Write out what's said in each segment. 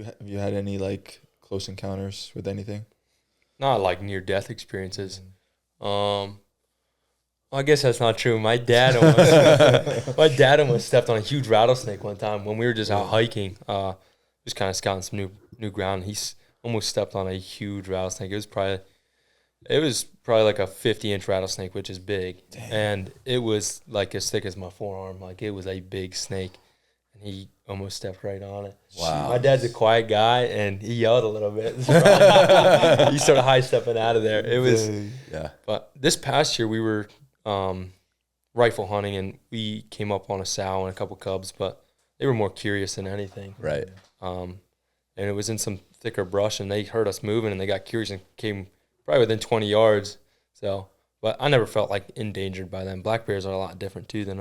Have you had any like close encounters with anything? Not like near death experiences. I guess that's not true. My dad almost stepped on a huge rattlesnake one time when we were just out hiking. Just kind of scouting some new ground. Almost stepped on a huge rattlesnake. It was probably like a 50-inch rattlesnake, which is big. Damn. And it was like as thick as my forearm. Like it was a big snake. And he almost stepped right on it. Wow. My dad's a quiet guy, and he yelled a little bit. He started high-stepping out of there. It was, But this past year, we were rifle hunting, and we came up on a sow and a couple cubs, but they were more curious than anything. Right. And it was in some thicker brush, and they heard us moving, and they got curious and came probably within 20 yards. So, but I never felt like endangered by them. Black bears are a lot different too than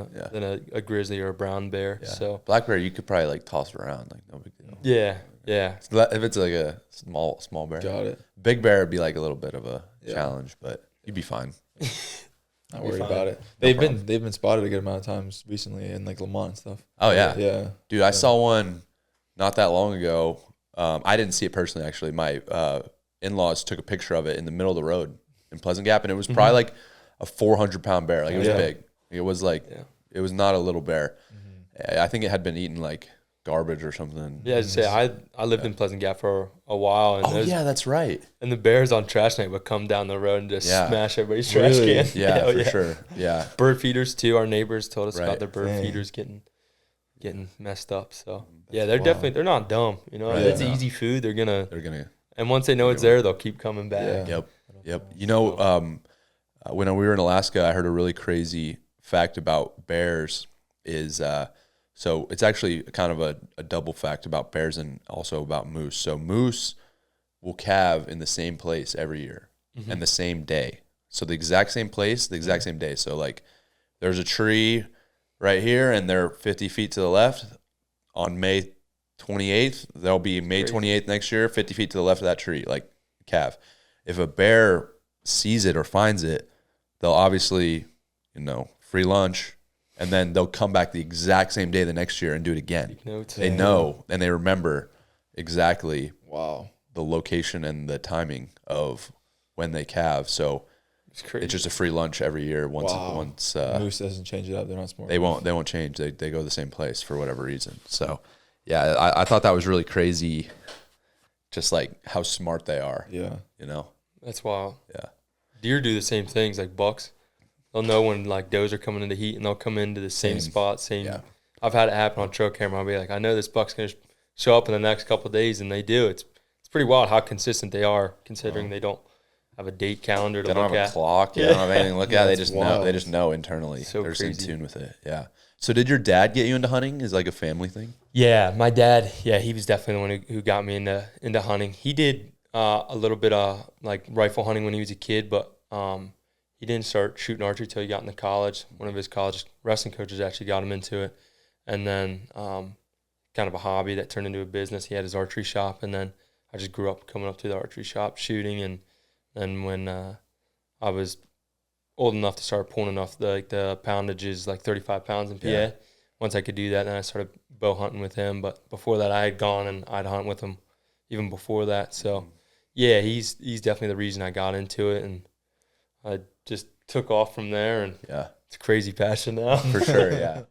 a grizzly or a brown bear. Yeah. So black bear, you could probably like toss it around, like no big deal. Yeah. If it's like a small bear, got it. Big bear would be like a little bit of a challenge, but you'd be fine. Not worried about it. They've been spotted a good amount of times recently in like Lamont and stuff. Oh yeah, yeah, dude. I saw one not that long ago. I didn't see it personally. Actually, my in-laws took a picture of it in the middle of the road in Pleasant Gap, and it was probably like a 400-pound bear. Like it was big. It was like it was not a little bear. I think it had been eating like garbage or something. Yeah, I'd say I lived in Pleasant Gap for a while. And that's right. And the bears on trash night would come down the road and just smash everybody's trash can. Yeah, for sure. Yeah. Bird feeders too. Our neighbors told us about their bird feeders getting messed up. So they're not dumb. You know, it's easy food. They're gonna. And once they know it's there, they'll keep coming back. Yeah. Yep. You know, when we were in Alaska, I heard a really crazy fact about bears. So it's actually kind of a double fact about bears and also about moose. So moose will calve in the same place every year and the same day. So the exact same place, the exact same day. So like there's a tree right here and they're 50 feet to the left. On May 28th, there'll be May 28th next year, 50 feet to the left of that tree, like calve. If a bear sees it or finds it, they'll obviously, free lunch. And then they'll come back the exact same day the next year and do it again. They know and they remember exactly the location and the timing of when they calve. So it's just a free lunch every year. Once moose doesn't change it up. They're not smart. They won't change. They go the same place for whatever reason. So yeah, I thought that was really crazy. Just like how smart they are. Yeah. That's wild. Yeah. Deer do the same things like bucks. They'll know when like does are coming into heat, and they'll come into the same spot. Yeah. I've had it happen on trail camera. I'll be like, I know this buck's gonna show up in the next couple of days, and they do. It's pretty wild how consistent they are, considering they don't have a date calendar to look at. They don't have a clock. They don't have anything to look at. They just know. They just know internally. They're just in tune with it. Yeah. So did your dad get you into hunting? Is like a family thing? Yeah, my dad. Yeah, he was definitely the one who got me into hunting. He did a little bit of like rifle hunting when he was a kid, but he didn't start shooting archery till he got into college. One of his college wrestling coaches actually got him into it. And then kind of a hobby that turned into a business. He had his archery shop, and then I just grew up coming up to the archery shop shooting. And then when I was old enough to start pulling enough, the poundage is like 35 pounds in PA. Yeah. Once I could do that, then I started bow hunting with him. But before that, I had gone and I'd hunt with him even before that. So, yeah, he's definitely the reason I got into it. And I just took off from there, and it's a crazy passion now. For sure, yeah.